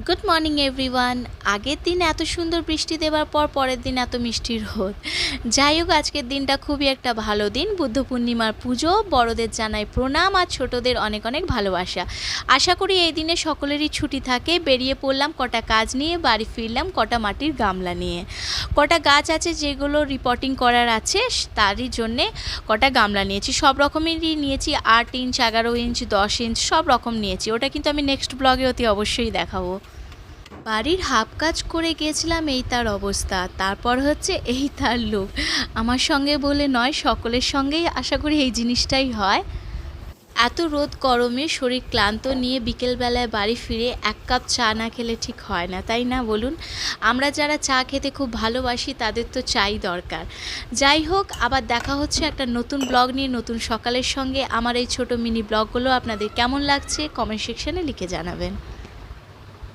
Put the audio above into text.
Good morning everyone. আগের দিন এত সুন্দর বৃষ্টি দেওয়ার পর পরের দিন এত মিষ্টি রোদ। যাই হোক, আজকের দিনটা খুবই একটা ভালো দিন। বুদ্ধ পূর্ণিমার পুজো, বড়দের জানাই প্রণাম আর ছোটদের অনেক অনেক ভালোবাসা। আশা করি এই দিনে সকলেরই ছুটি থাকে। বেরিয়ে পড়লাম কটা কাজ নিয়ে, বাড়ি ফিরলাম কটা মাটির গামলা নিয়ে। কটা গাছ আছে যেগুলো রিপোর্টিং করার আছে, তারই জন্যে কটা গামলা নিয়েছি। সব রকমেরই নিয়েছি, 8 ইঞ্চ, 11 ইঞ্চ, 10 ইঞ্চ সব রকম নিয়েছি। ওটা কিন্তু আমি নেক্সট ব্লগে অতি অবশ্যই দেখাবো। বাড়ির হাফ কাজ করে গিয়েছিলাম, এই তার অবস্থা। তারপর হচ্ছে এই তার লোক। আমার সঙ্গে বলে নয়, সকলের সঙ্গেই আশা করি এই জিনিসটাই হয়। এত রোদ গরমে শরীর ক্লান্ত নিয়ে বিকেলবেলায় বাড়ি ফিরে 1 কাপ চা না খেলে ঠিক হয় না, তাই না বলুন? আমরা যারা চা খেতে খুব ভালোবাসি তাদের তো চাই দরকার। যাই হোক, আবার দেখা হচ্ছে একটা নতুন ব্লগ নিয়ে, নতুন সকালের সঙ্গে। আমার এই ছোট মিনি ব্লগগুলো আপনাদের কেমন লাগছে কমেন্ট সেকশানে লিখে জানাবেন।